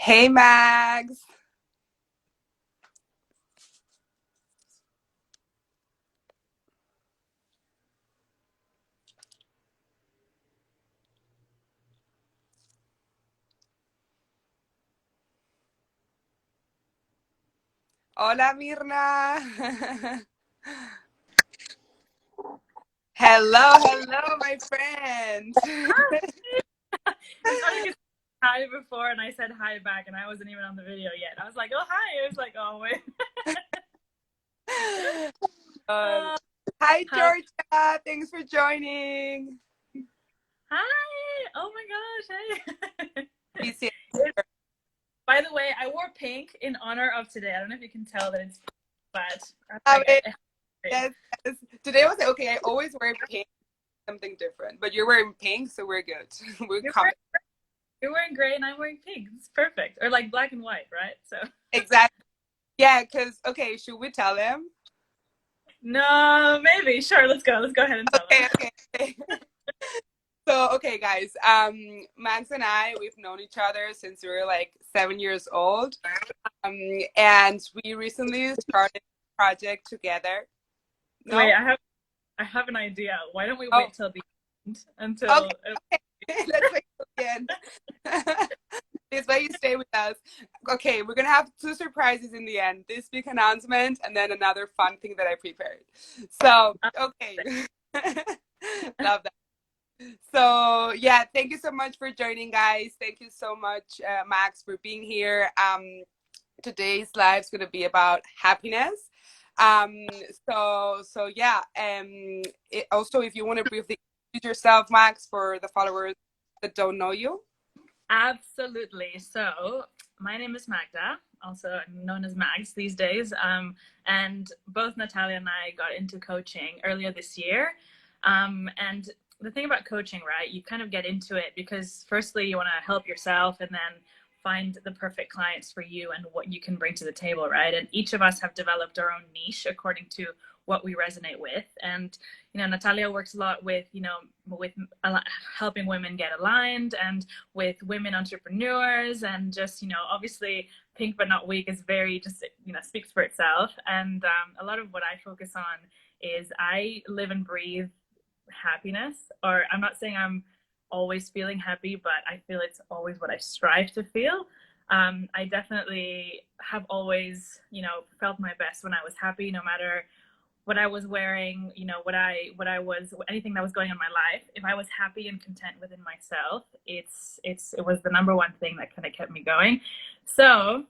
Hey, Mags. Hola, Mirna. Hello, hello, my friend. It's funny because hi before and I said hi back and I wasn't even on the video yet. I was like, oh hi. I was like, oh wait. Uh, Uh, Hi, how Georgia. Thanks for joining. hi. Oh my gosh. Hey. Peace here. By the way, I wore pink in honor of today. I don't know if you can tell that it's but Love like it. Yes, yes. Today was okay. I always wear pink, something different, but you're wearing pink, so we're good. We're you're coming. wearing, you're wearing gray and I'm wearing pink. It's perfect. Or like black and white, right? So Exactly. Yeah, because, okay, should we tell them? no, maybe. Sure, let's go. Let's go ahead and tell Okay, them. okay, okay. So, okay, guys, Max and I, we've known each other since we were like 7 years old. Um, and we recently started a project together. Wait, No? I have an idea. Why don't we Oh, wait till the end okay. until Let's wait till the end. This way you stay with us. Okay, we're gonna have two surprises in the end. This big announcement and then another fun thing that I prepared. So, okay. Love that. So yeah, thank you so much for joining, guys. Thank you so much, Max, for being here. Today's live is gonna be about happiness. So yeah. Also, if you want to briefly introduce yourself, Max, for the followers that don't know you. Absolutely. So, my name is Magda, also known as Mags these days. And both Natalia and I got into coaching earlier this year. And the thing about coaching, right, you kind of get into it because, firstly, you want to help yourself and then find the perfect clients for you and what you can bring to the table, right? And each of us have developed our own niche according to what we resonate with. And Natalia works a lot with with helping women get aligned and with women entrepreneurs, and just obviously Pink But Not Weak is very just speaks for itself. And a lot of what I focus on is I live and breathe happiness. Or I'm not saying I'm always feeling happy, but I feel it's always what I strive to feel. I definitely have always felt my best when I was happy, no matter what I was wearing, what I was, anything that was going on in my life. If I was happy and content within myself, it was the number one thing that kind of kept me going. So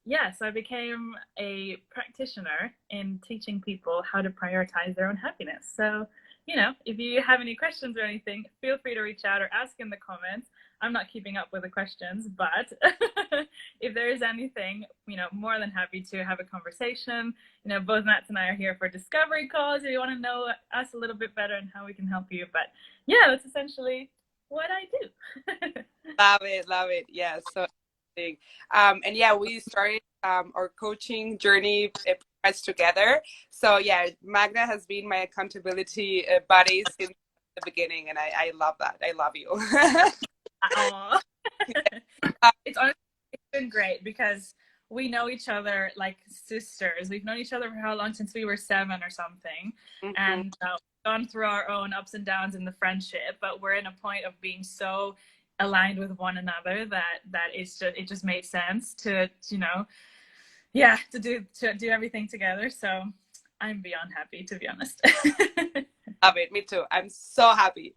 yes, I became a practitioner in teaching people how to prioritize their own happiness. So if you have any questions or anything, feel free to reach out or ask in the comments. I'm not keeping up with the questions, but if there is anything, more than happy to have a conversation. Both Nats and I are here for discovery calls if you want to know us a little bit better and how we can help you. But yeah, that's essentially what I do. Love it, love it. Yeah, so interesting. And yeah, we started our coaching journey together. So yeah, Magda has been my accountability buddy since the beginning, and I love that. I love you. Aw. Uh, It's honestly it's been great because we know each other like sisters. We've known each other for how long? Since we were 7 or something, mhm. and gone through our own ups and downs in the friendship. But we're in a point of being so aligned with one another that it just made sense to yeah to do everything together. So I'm beyond happy, to be honest. Love it. Me too. I'm so happy.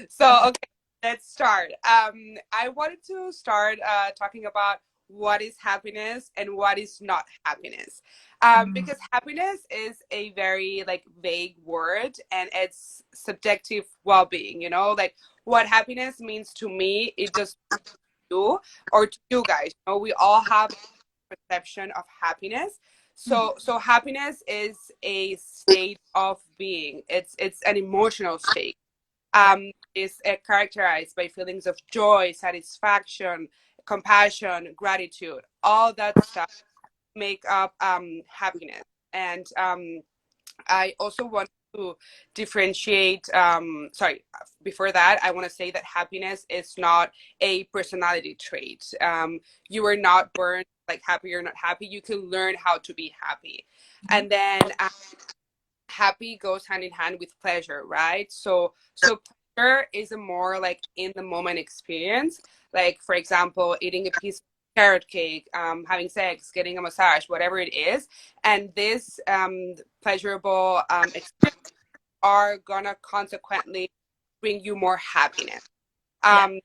So, okay, let's start. I wanted to start talking about what is happiness and what is not happiness. Mm. Because happiness is a very like vague word and it's subjective well-being, like what happiness means to me, it just you or to you guys. We all have perception of happiness. So happiness is a state of being. It's an emotional state. Yeah. Is characterized by feelings of joy, satisfaction, compassion, gratitude. All that stuff make up happiness. And I also want to differentiate. Sorry, before that, I want to say that happiness is not a personality trait. You are not born like happy or not happy. You can learn how to be happy. Mhm. And then happy goes hand in hand with pleasure, right? So pleasure is a more like in the moment experience. Like for example, eating a piece of carrot cake, having sex, getting a massage, whatever it is. And this pleasurable experience are gonna consequently bring you more happiness. Yeah. Um,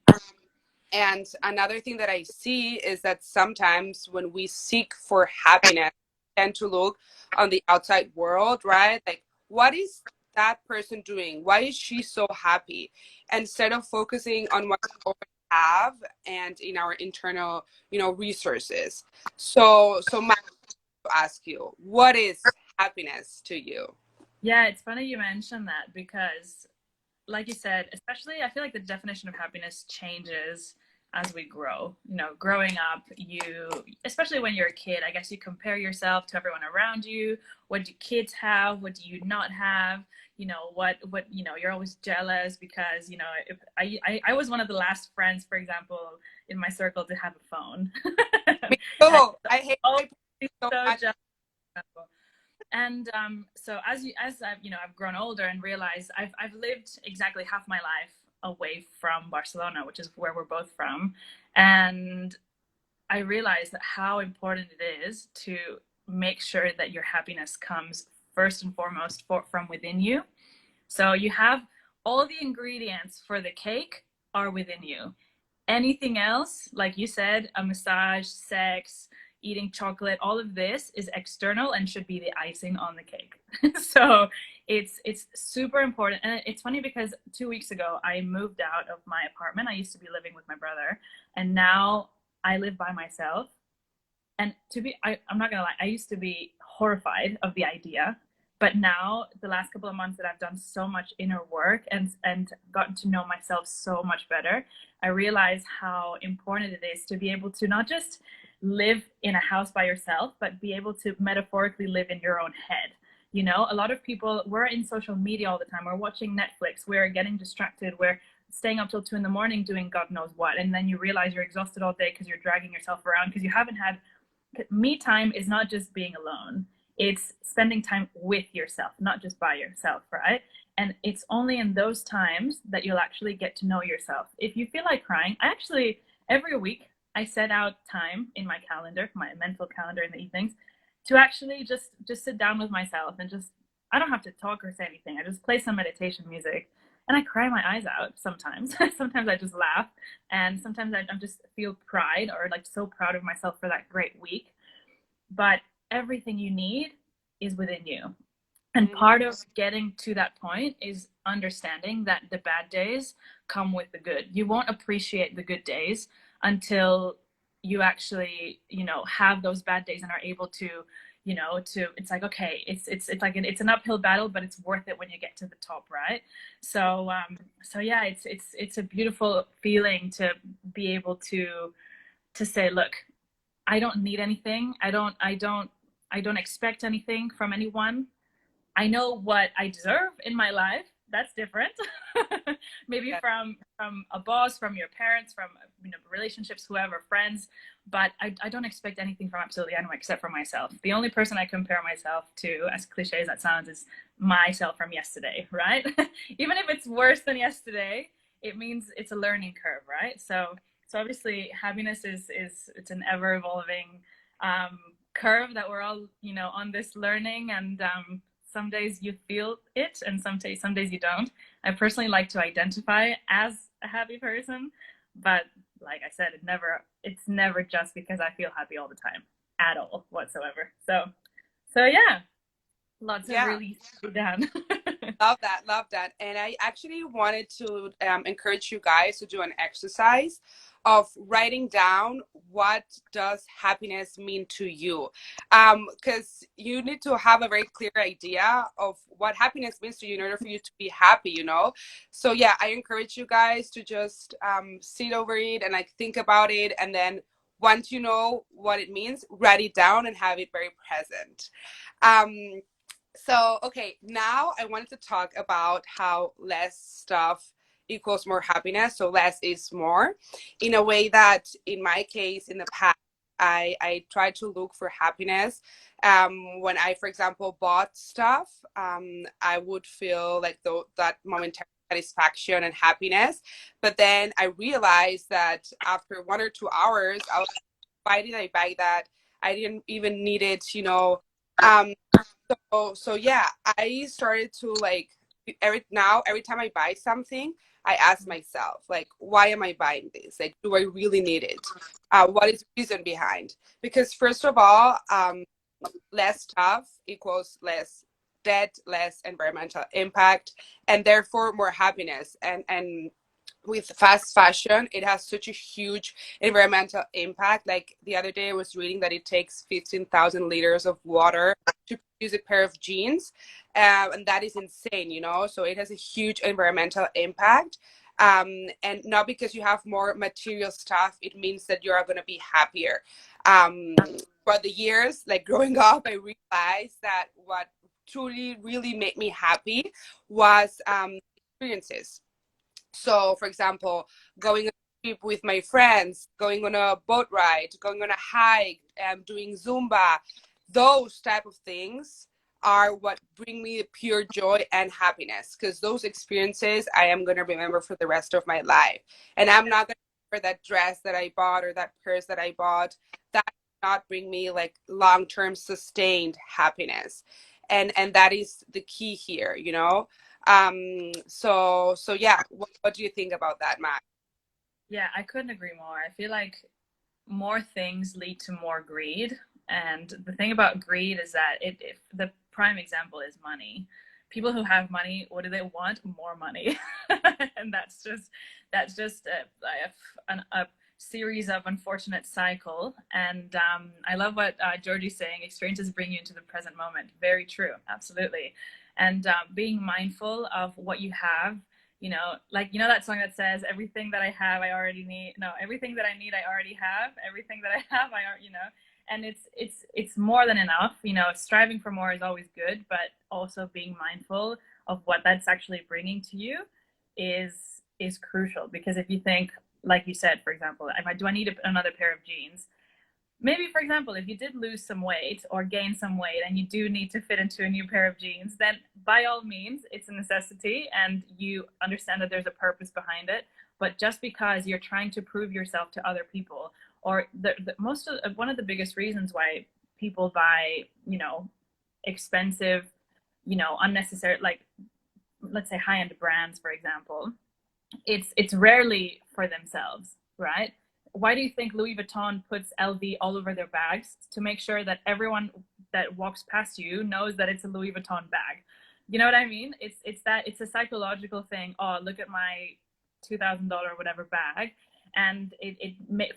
and another thing that I see is that sometimes when we seek for happiness, we tend to look on the outside world, right? Like, what is that person doing? Why is she so happy? Instead of focusing on what we already have and in our internal, resources. So my ask you, what is happiness to you? Yeah, it's funny you mentioned that because, like you said, especially I feel like the definition of happiness changes as we grow. You know, growing up, especially when you're a kid, I guess you compare yourself to everyone around you. What do kids have? What do you not have? You're always jealous because, if I was one of the last friends, for example, in my circle to have a phone. Me And too. I hate always my so so much. jealous. And so I've grown older and realized I've lived exactly half my life away from Barcelona, which is where we're both from, and I realized that how important it is to make sure that your happiness comes first and foremost from within you. So you have all the ingredients for the cake are within you. Anything else, like you said, a massage, sex, eating chocolate, all of this is external and should be the icing on the cake. So it's super important. And it's funny because 2 weeks ago I moved out of my apartment. I used to be living with my brother, and now I live by myself. And I'm not gonna lie, I used to be horrified of the idea, but now the last couple of months that I've done so much inner work and gotten to know myself so much better, I realize how important it is to be able to not just live in a house by yourself, but be able to metaphorically live in your own head. You know, a lot of people, we're in social media all the time. We're watching Netflix. We're getting distracted. We're staying up till 2 in the morning doing God knows what. And then you realize you're exhausted all day because you're dragging yourself around because you haven't had me time is not just being alone. It's spending time with yourself, not just by yourself, right? And it's only in those times that you'll actually get to know yourself. If you feel like crying, every week, I set out time in my calendar, my mental calendar in the evenings, to actually just sit down with myself and I don't have to talk or say anything. I just play some meditation music and I cry my eyes out sometimes. Sometimes I just laugh, and sometimes I just feel pride or like so proud of myself for that great week. But everything you need is within you. And Mhm. part of getting to that point is understanding that the bad days come with the good. You won't appreciate the good days until you actually, have those bad days and are able to, it's like, okay, it's an uphill battle, but it's worth it when you get to the top, right? So yeah, it's a beautiful feeling to be able to say, look, I don't need anything. I don't expect anything from anyone. I know what I deserve in my life. That's different. Maybe Yeah. from a boss, from your parents, from relationships, whoever, friends. But I don't expect anything from absolutely anyone except for myself. The only person I compare myself to, as cliche as that sounds, is myself from yesterday, right? Even if it's worse than yesterday, it means it's a learning curve, right? So obviously happiness is it's an ever evolving curve that we're all on this learning, and some days you feel it and some days you don't. I personally like to identify as a happy person, but like I said, it's never just because I feel happy all the time at all whatsoever. So yeah, lots of Yeah. release done. Love that, love that. And I actually wanted to encourage you guys to do an exercise of writing down what does happiness mean to you, because you need to have a very clear idea of what happiness means to you in order for you to be happy. So yeah, I encourage you guys to just sit over it and like think about it, and then once you know what it means, write it down and have it very present. um So, okay, now I wanted to talk about how less stuff equals more happiness. So less is more, in a way that, in my case, in the past, I tried to look for happiness. When I, for example, bought stuff, I would feel like that momentary satisfaction and happiness. But then I realized that after 1 or 2 hours, I was, why did I buy that? I didn't even need it, you know. Um, so yeah, I started to like, every time I buy something, I ask myself like, why am I buying this? Like, do I really need it? What is the reason behind? Because first of all, less stuff equals less debt, less environmental impact, and therefore more happiness. And with fast fashion, it has such a huge environmental impact. Like the other day, I was reading that it takes 15,000 liters of water to produce a pair of jeans. And that is insane, you know? So it has a huge environmental impact. And not because you have more material stuff, it means that you're going to be happier. For the years, like growing up, I realized that what truly, really made me happy was experiences. So, for example, going on a trip with my friends, going on a boat ride, going on a hike, doing Zumba, those type of things are what bring me pure joy and happiness, because those experiences I am going to remember for the rest of my life. And I'm not going to remember that dress that I bought or that purse that I bought. That does not bring me like long-term sustained happiness. And that is the key here, you know. So yeah, what do you think about that, Matt? Yeah, I couldn't agree more. I feel like more things lead to more greed. And the thing about greed is that the prime example is money. People who have money, what do they want? More money. And that's just a series of unfortunate cycle. And I love what Georgie's saying. Experiences bring you into the present moment. Very true. Absolutely. And being mindful of what you have, like that song that says, everything that I have I already need, no, everything that I need I already have, everything that I have I already, and it's more than enough. Striving for more is always good, but also being mindful of what that's actually bringing to you is crucial. Because if you think, like you said, for example, do I need another pair of jeans? Maybe, for example, if you did lose some weight or gain some weight and you do need to fit into a new pair of jeans, then by all means, it's a necessity and you understand that there's a purpose behind it. But just because you're trying to prove yourself to other people, or one of the biggest reasons why people buy, expensive, unnecessary, like, let's say high end brands, for example, it's rarely for themselves, right? Why do you think Louis Vuitton puts LV all over their bags? To make sure that everyone that walks past you knows that it's a Louis Vuitton bag. You know what I mean? It's a psychological thing. Oh, look at my $2,000 whatever bag, and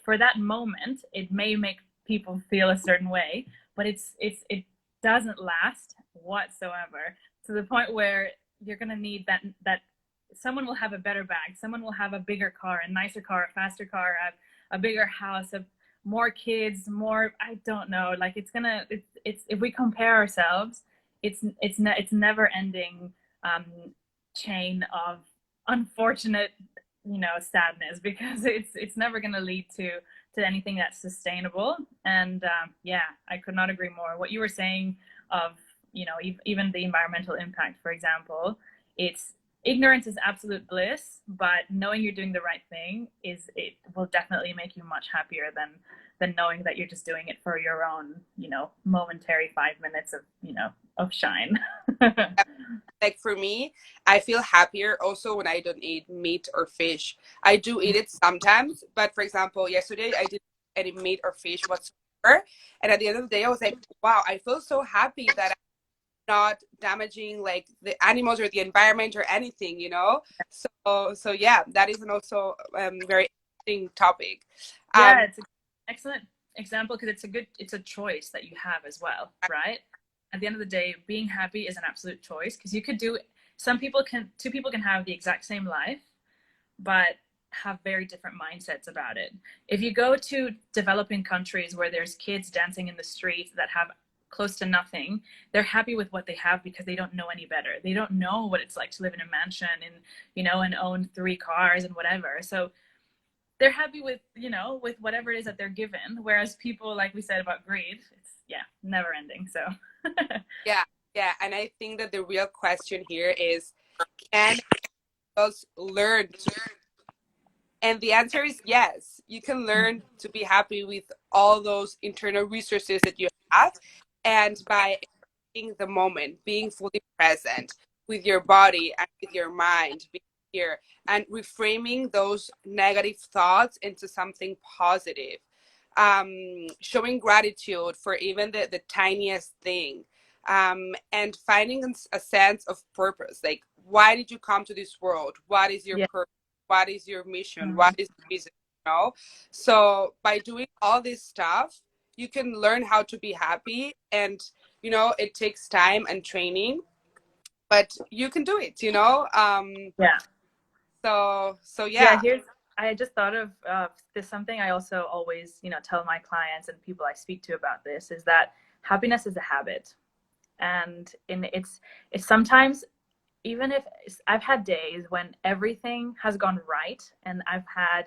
for that moment it may make people feel a certain way, but it doesn't last whatsoever, to the point where you're gonna need that someone will have a better bag, someone will have a bigger car, a nicer car, a faster car, a bigger house, more kids, more, I don't know, like it's if we compare ourselves, it's never ending um, chain of unfortunate, sadness, because it's never going to lead to anything that's sustainable. And yeah, I could not agree more. What you were saying of, even the environmental impact, for example, it's ignorance is absolute bliss, but knowing you're doing the right thing it will definitely make you much happier than knowing that you're just doing it for your own, momentary 5 minutes of shine. Like for me, I feel happier also when I don't eat meat or fish. I do eat it sometimes, but for example, yesterday I didn't eat any meat or fish whatsoever. And at the end of the day, I was like, wow, I feel so happy that I'm not damaging like the animals or the environment or anything, you know? So yeah, that is an also very interesting topic. Yeah, Um, it's an excellent example, because it's a choice that you have as well, right? At the end of the day, being happy is an absolute choice, because two people can have the exact same life, but have very different mindsets about it. If you go to developing countries where there's kids dancing in the street that have close to nothing, they're happy with what they have because they don't know any better. They don't know what it's like to live in a mansion and, you know, and own 3 cars and whatever. So they're happy with, you know, with whatever it is that they're given. Whereas people, like we said about greed, it's, yeah, never ending. So Yeah, yeah. And I think that the real question here is, can us learn to, and the answer is yes. You can learn to be happy with all those internal resources that you have, and by being the moment, being fully present with your body and with your mind, being here and reframing those negative thoughts into something positive. Showing gratitude for even the tiniest thing, and finding a sense of purpose. Like, why did you come to this world? What is your yeah. purpose? What is your mission? Mm-hmm. What is the reason? You know? So by doing all this stuff, you can learn how to be happy. And, you know, it takes time and training, but you can do it, you know? Yeah. So Yeah, yeah. I just thought of this, something I also always, you know, tell my clients and people I speak to about this is that happiness is a habit. And it's sometimes, even if I've had days when everything has gone right and I've had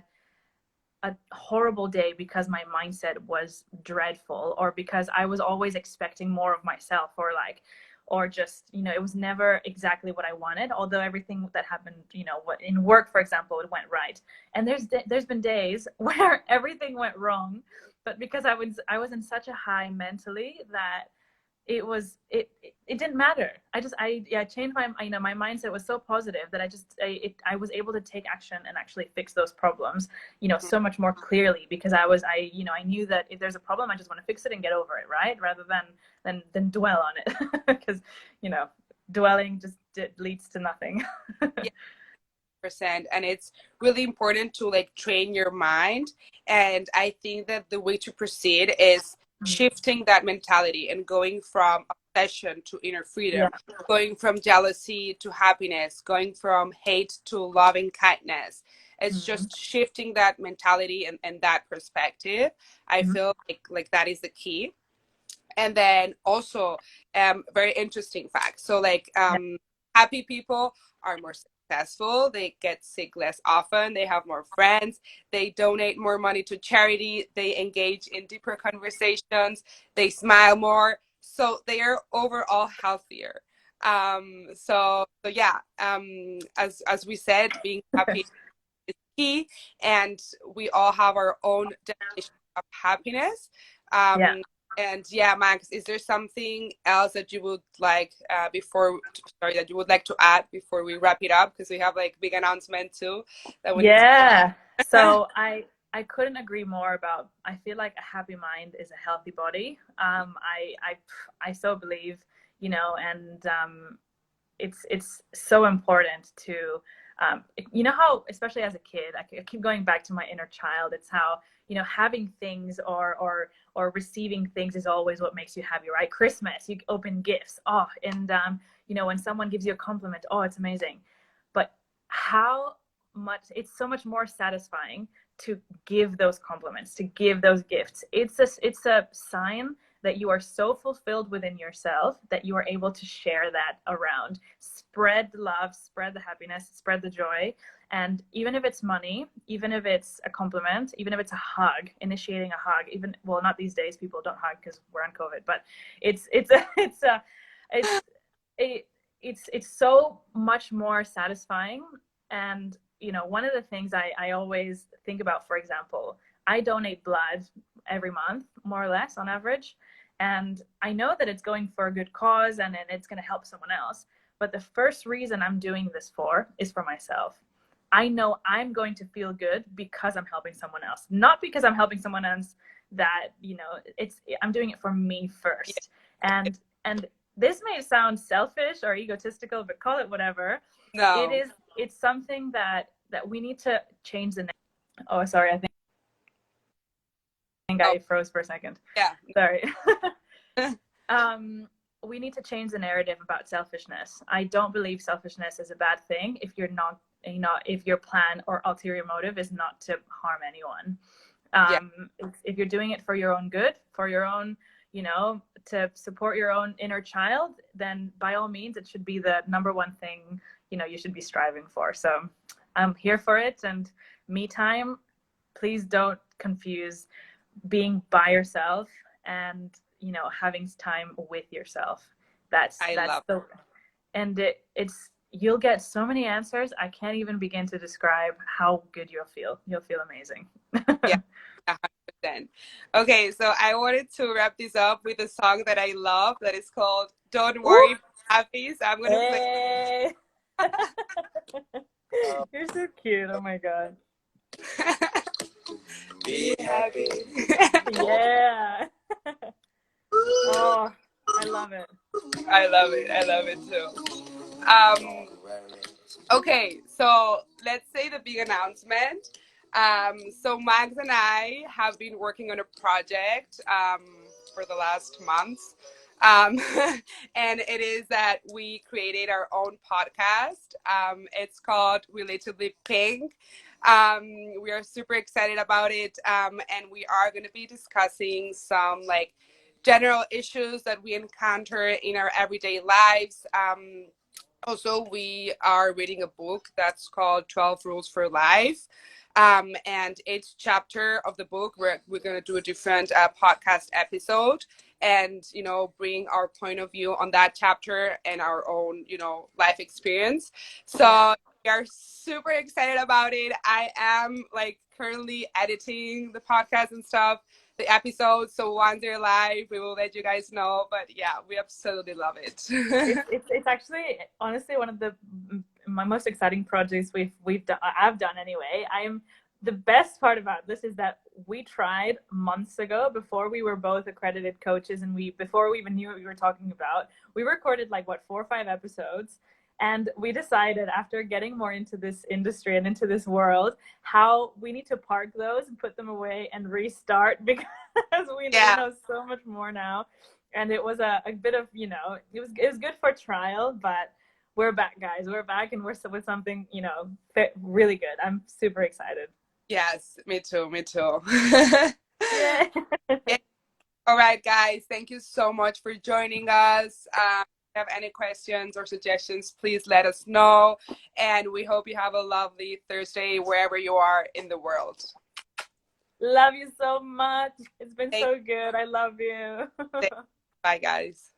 a horrible day because my mindset was dreadful, or because I was always expecting more of myself, or like, or just, you know, it was never exactly what I wanted, although everything that happened, you know, what in work, for example, it went right. And there's been days where everything went wrong, but because I was in such a high mentally that it didn't matter. I changed my, you know, my mindset was so positive that I was able to take action and actually fix those problems, you know, so much more clearly, because I you know, I knew that if there's a problem, I just want to fix it and get over it, right, rather than dwell on it. Because you know, dwelling just leads to nothing. Yeah. And it's really important to like train your mind, and I think that the way to proceed is shifting that mentality and going from obsession to inner Yeah. freedom, going from jealousy to happiness, going from hate to loving kindness. It's Mm-hmm. just shifting that mentality and that perspective. I Mm-hmm. feel like that is the key. And then also, very interesting fact. So like, Yeah. happy people are more successful. They get sick less often. They have more friends. They donate more money to charity. They engage in deeper conversations. They smile more. So they are overall healthier. So yeah. As we said, being happy is key, and we all have our own definition of happiness. Yeah. Um, and yeah, Max, is there something else that you would like that you would like to add before we wrap it up? Because we have like big announcement too that we need to. Yeah. So I couldn't agree more about, I feel like a happy mind is a healthy body. I so believe, you know, and it's so important to you know how, especially as a kid, I keep going back to my inner child. It's how, you know, having things or receiving things is always what makes you happy, right? Christmas, you open gifts, oh, and you know, when someone gives you a compliment, oh, it's amazing. But how much, it's so much more satisfying to give those compliments, to give those gifts. It's a sign that you are so fulfilled within yourself that you are able to share that around, spread the love, spread the happiness, spread the joy. And even if it's money, even if it's a compliment, even if it's a hug, initiating a hug, even, well, not these days, people don't hug because we're on COVID, but it's a, it's a, it's so much more satisfying. And you know, one of the things I always think about, for example, I donate blood every month, more or less on average. And I know that it's going for a good cause and it's going to help someone else. But the first reason I'm doing this for is for myself. I know I'm going to feel good because I'm helping someone else, not because I'm helping someone else, that, you know, I'm doing it for me first. And this may sound selfish or egotistical, but call it whatever. No. It's something that we need to change the. Oh, sorry, I think Oh I froze for a second. yeah. Sorry. We need to change the narrative about selfishness. I don't believe selfishness is a bad thing if you're not, you know, if your plan or ulterior motive is not to harm anyone. Yeah. If you're doing it for your own good, for your own, you know, to support your own inner child, then by all means, it should be the number one thing, you know, you should be striving for. So I'm here for it. And me time, please don't confuse being by yourself and, you know, having time with yourself. That's I love the, and it's, you'll get so many answers. I can't even begin to describe how good you'll feel. You'll feel amazing. Yeah, 100%. Okay, so I wanted to wrap this up with a song that I love that is called Don't Worry, Ooh. Be Happy. So I'm gonna play. Hey. You're so cute. Oh my god. Be happy. Yeah. Oh, I love it. I love it. I love it too. Okay, so let's say the big announcement. So Max and I have been working on a project for the last months. Um, and it is that we created our own podcast. It's called Relatively Pink. We are super excited about it. And we are going to be discussing some like general issues that we encounter in our everyday lives. Also, we are reading a book that's called 12 Rules for Life. And each chapter of the book, we're going to do a different podcast episode and, you know, bring our point of view on that chapter and our own, you know, life experience. So we are super excited about it. I am like currently editing the podcast and stuff, the episodes. So once they're live, we will let you guys know. But yeah, we absolutely love it. It's actually honestly one of my most exciting projects we've done. I've done anyway. The best part about this is that we tried months ago before we were both accredited coaches and before we even knew what we were talking about. We recorded like 4 or 5 episodes. And we decided after getting more into this industry and into this world, how we need to park those and put them away and restart because we know so much more now. And it was a bit of, you know, it was good for trial, but we're back, guys. We're back and we're with something, you know, really good. I'm super excited. Yes, me too. Me too. Yeah. All right, guys. Thank you so much for joining us. If you have any questions or suggestions, please let us know. And we hope you have a lovely Thursday wherever you are in the world. Love you so much. It's been so good. I love you. Bye, guys.